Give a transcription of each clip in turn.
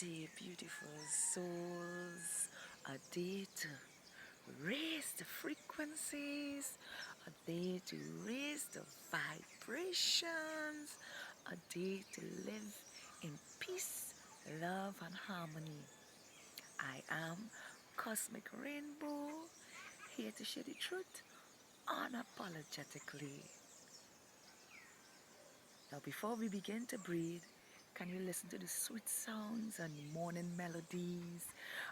day, beautiful souls. A day to raise the frequencies. A day to raise the vibrations. A day to live in peace, love, and harmony. I am Cosmic Rainbow, here to share the truth unapologetically. Now, before we begin to breathe, can you listen to the sweet sounds and the morning melodies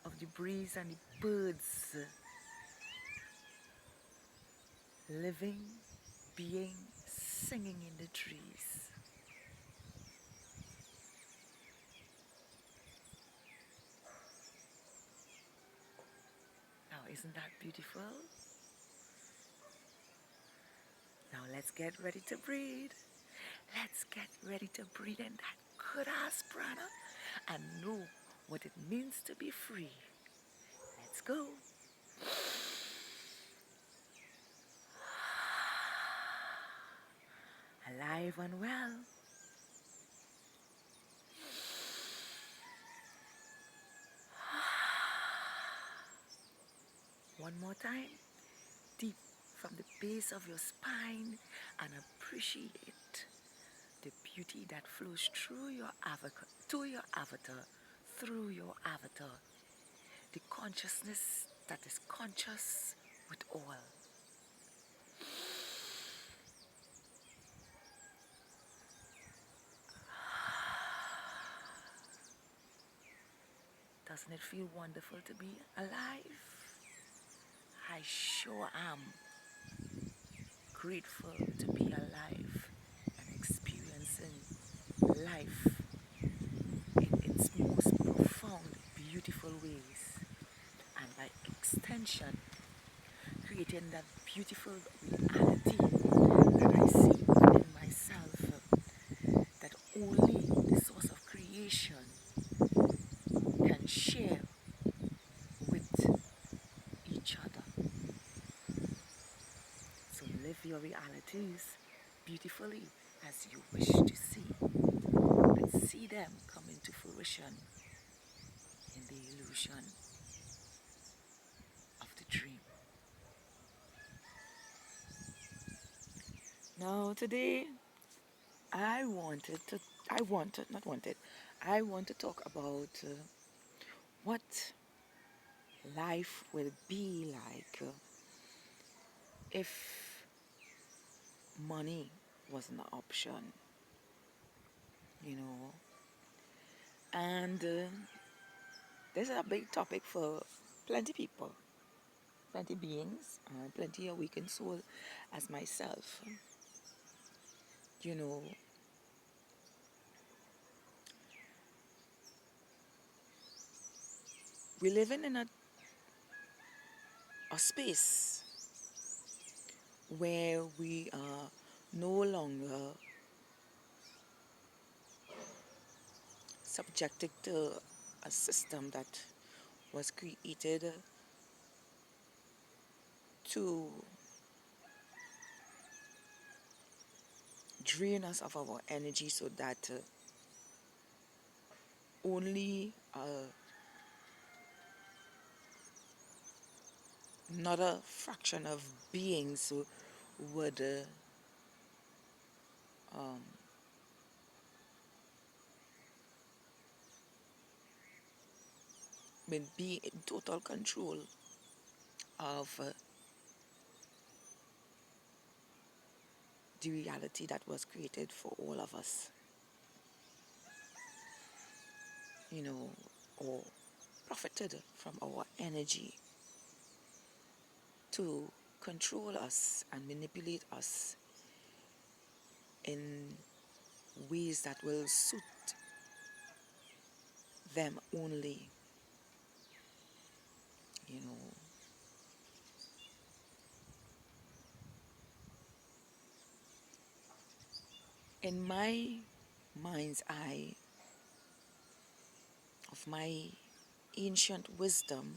of the breeze and the birds living, being, singing in the trees? Now, isn't that beautiful? Now, let's get ready to breathe. Let's get ready to breathe in that good ass prana and know what it means to be free. Let's go. Alive and well. One more time, deep from the base of your spine, and appreciate the beauty that flows through your avatar, to your avatar, through your avatar, the consciousness that is conscious with all. Doesn't it feel wonderful to be alive? I sure am grateful to be alive and experiencing life in its most profound, beautiful ways, and by extension, creating that beautiful reality that I see within myself, that only the source of creation can share with each other. So live your realities beautifully as you wish to see, and see them come into fruition in the illusion of the dream. Now today I want to talk about what life will be like if money was an option, you know. And this is a big topic for plenty people, plenty beings, plenty awakened soul as myself. You know, we're living in a space where we are no longer subjected to a system that was created to drain us of our energy so that only another fraction of beings would um, be in total control of the reality that was created for all of us, you know, or profited from our energy to control us and manipulate us in ways that will suit them only, you know. In my mind's eye of my ancient wisdom,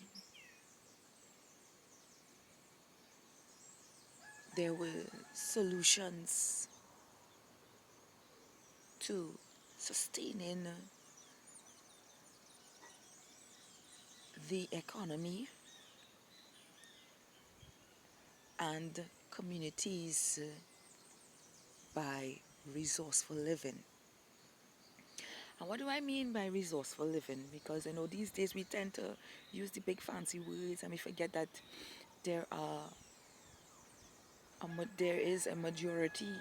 there were solutions to sustaining the economy and communities by resourceful living. And what do I mean by resourceful living? Because these days we tend to use the big fancy words and we forget that there are there is a majority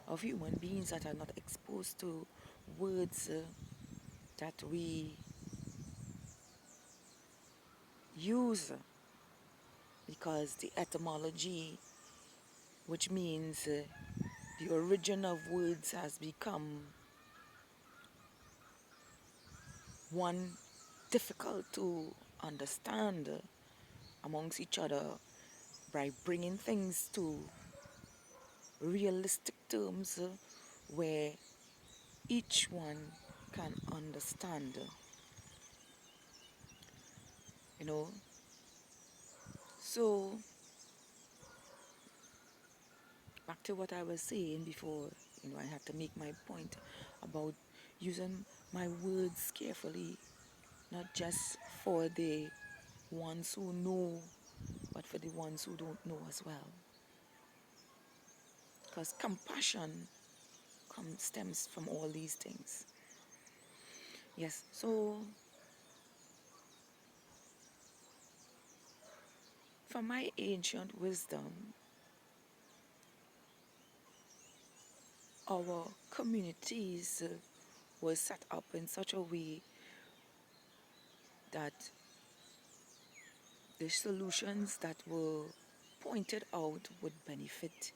of human beings that are not exposed to words that we use, because the etymology, which means the origin of words, has become one difficult to understand amongst each other by bringing things to realistic terms where each one can understand, you know. So, back to what I was saying before, I had to make my point about using my words carefully, not just for the ones who know, but for the ones who don't know as well. Because compassion stems from all these things. Yes, so from my ancient wisdom, our communities were set up in such a way that the solutions that were pointed out would benefit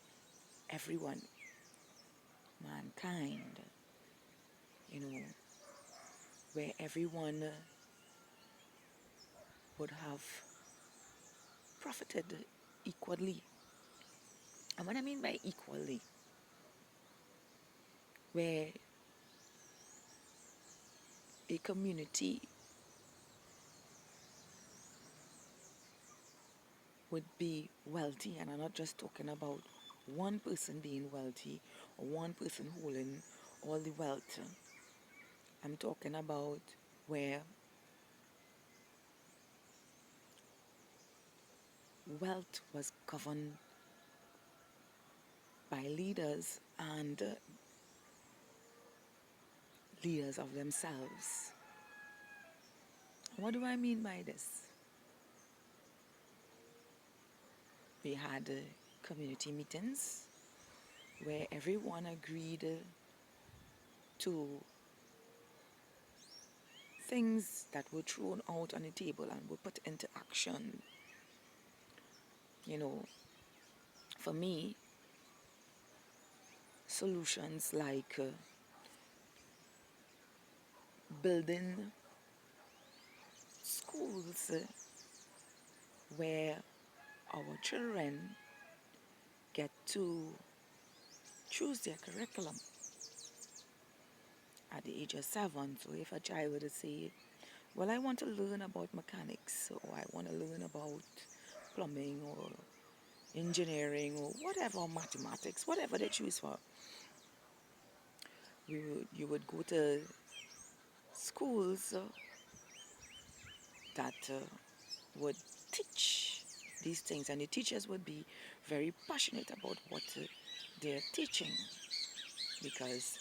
everyone, mankind, you know, where everyone would have profited equally. And what I mean by equally, where a community would be wealthy, and I'm not just talking about one person being wealthy or one person holding all the wealth. I'm talking about where wealth was governed by leaders and leaders of themselves. What do I mean by this? We had community meetings where everyone agreed to things that were thrown out on the table and were put into action. For me, solutions like building schools where our children get to choose their curriculum at the age of 7. So if a child were to say, well, I want to learn about mechanics, or I want to learn about plumbing or engineering or whatever, mathematics, whatever they choose for, you would go to schools that would teach these things, and the teachers would be very passionate about what they're teaching, because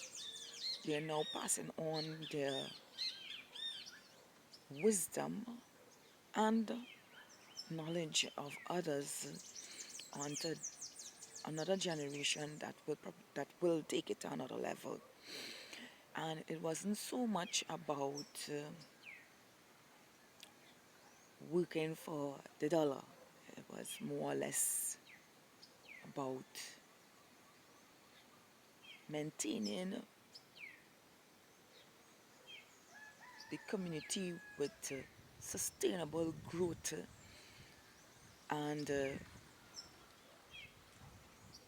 they're now passing on their wisdom and knowledge of others onto another generation that will take it to another level. And it wasn't so much about working for the dollar. It was more or less about maintaining the community with sustainable growth and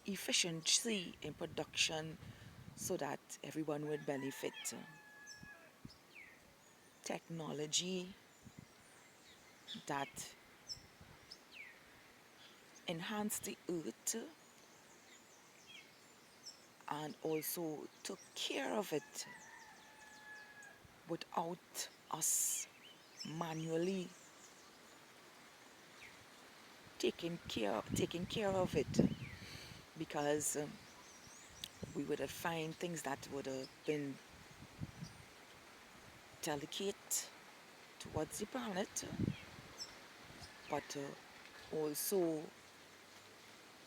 efficiency in production, so that everyone would benefit. Technology that enhanced the earth and also took care of it without us manually taking care of it, because we would have find things that would have been delicate towards the planet, but also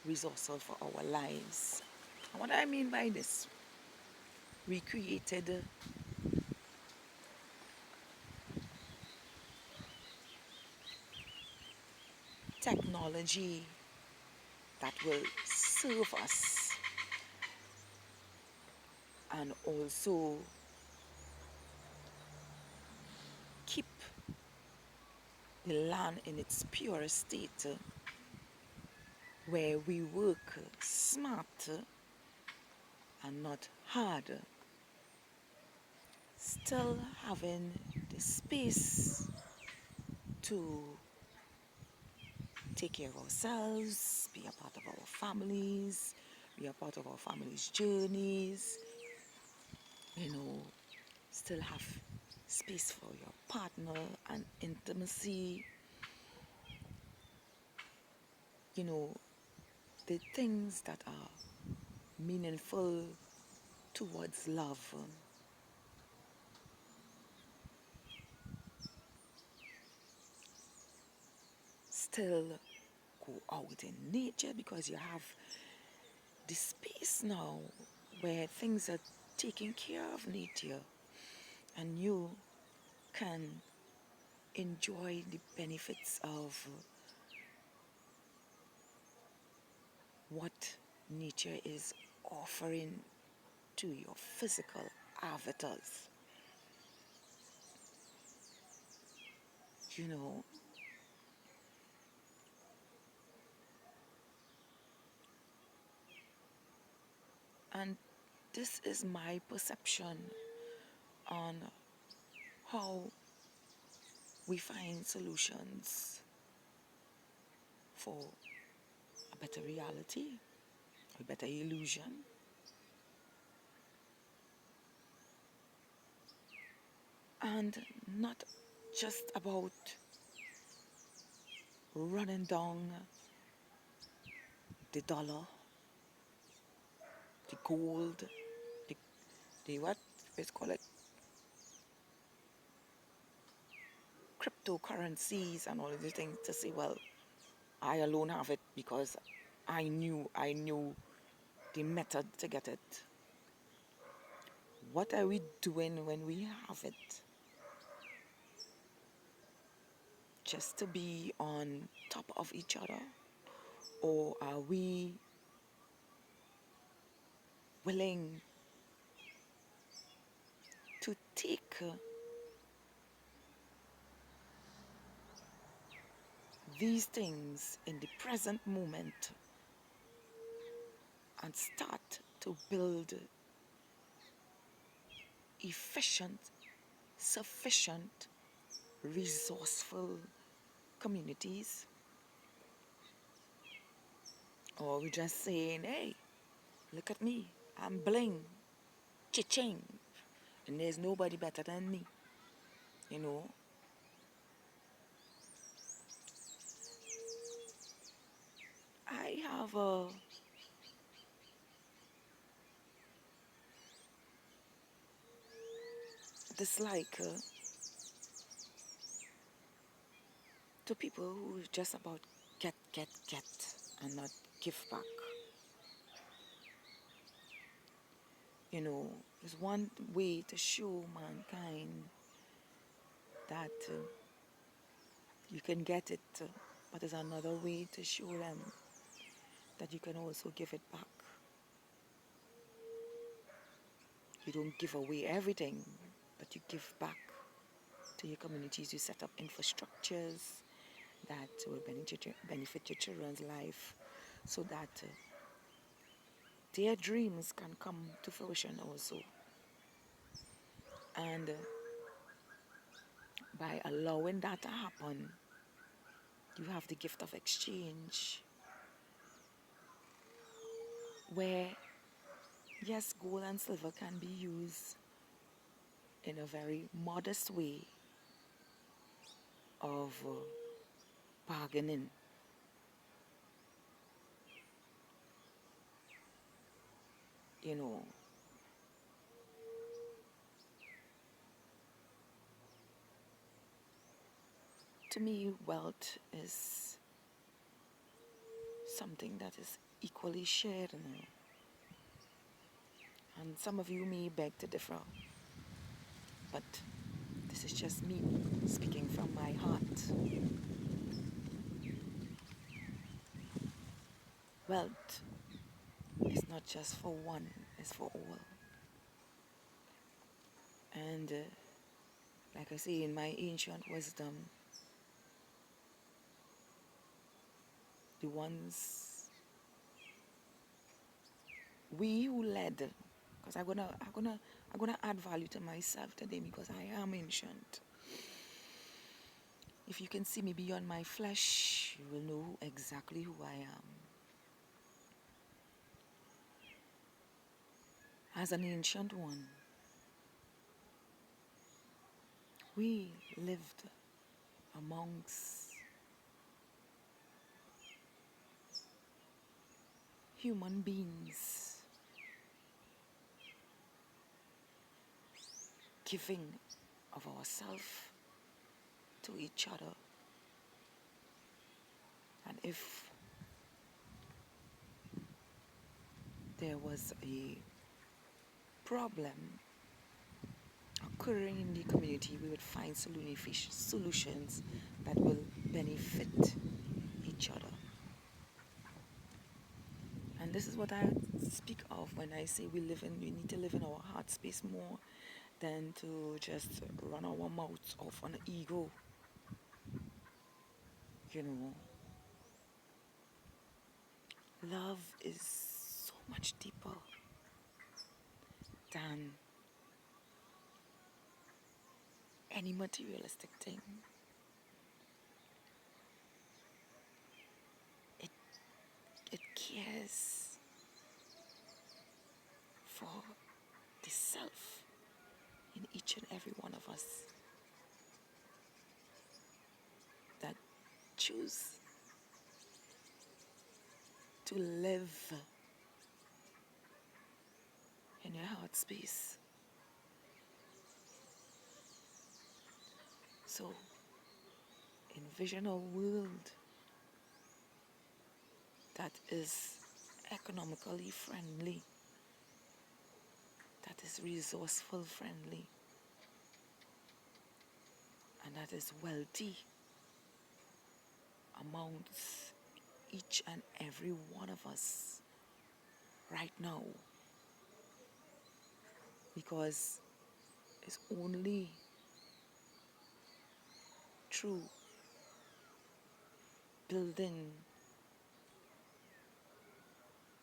resourceful for our lives. And what I mean by this, we created technology that will serve us and also keep the land in its purest state, where we work smart and not hard, still having the space to take care of ourselves, be a part of our families, be a part of our families' journeys, you know, still have space for your partner and intimacy, you know, the things that are meaningful towards love. Still go out in nature, because you have the space now where things are taking care of nature and you can enjoy the benefits of what nature is offering to your physical avatars. You know, and this is my perception on how we find solutions for a better reality, a better illusion, and not just about running down the dollar, the gold, the, the what is called it, cryptocurrencies and all of these things to say, well, I alone have it because I knew the method to get it. What are we doing when we have it? Just to be on top of each other? Or are we willing to take these things in the present moment and start to build efficient, sufficient, resourceful communities? Or we just saying, hey, look at me, I'm bling, cha-ching, and there's nobody better than me, you know? I have a dislike to people who is just about get, and not give back. You know, there's one way to show mankind that you can get it, but there's another way to show them that you can also give it back. You don't give away everything, but you give back to your communities. You set up infrastructures that will benefit your children's life, so that their dreams can come to fruition also. And by allowing that to happen, you have the gift of exchange, where, yes, gold and silver can be used in a very modest way of bargaining. you know, to me, wealth is something that is equally shared, you know. And some of you may beg to differ, but this is just me speaking from my heart. Wealth is not just for one, it's for all. And like I say, in my ancient wisdom, the ones we who led, because I'm gonna add value to myself today because I am ancient. If you can see me beyond my flesh, you will know exactly who I am. As an ancient one, we lived amongst human beings, giving of ourselves to each other. And if there was a problem occurring in the community, we would find solutions that will benefit each other. And this is what I speak of when I say we need to live in our heart space more than to just run our mouths off on ego. You know, love is so much deeper than any materialistic thing. It, it cares for the self in each and every one of us that choose to live in your heart space. So envision a world that is economically friendly, that is resourceful friendly, and that is wealthy amongst each and every one of us right now. Because it's only through building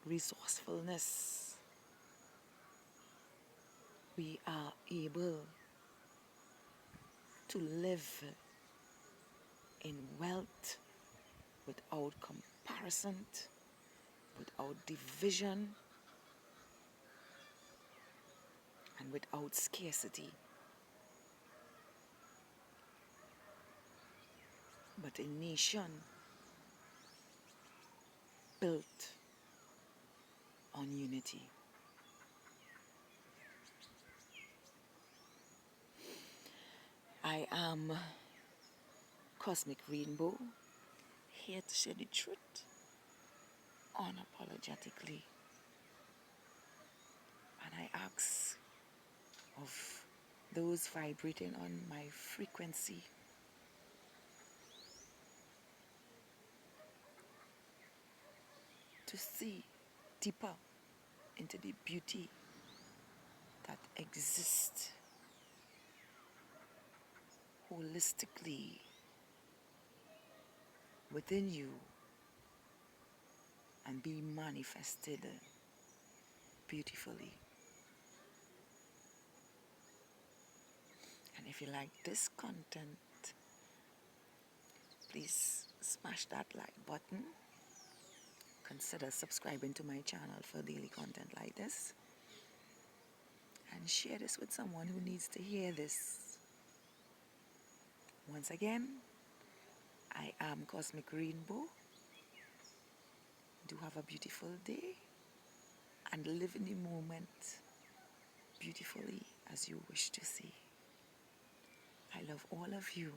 resourcefulness we are able to live in wealth without comparison, without division, and without scarcity. But a nation built on unity. I am Cosmic Rainbow, here to share the truth unapologetically. And I ask of those vibrating on my frequency to see deeper into the beauty that exists holistically within you and be manifested beautifully. And if you like this content, please smash that like button. Consider subscribing to my channel for daily content like this. And share this with someone who needs to hear this. Once again, I am Cosmic Rainbow. Do have a beautiful day and live in the moment beautifully as you wish to see. I love all of you.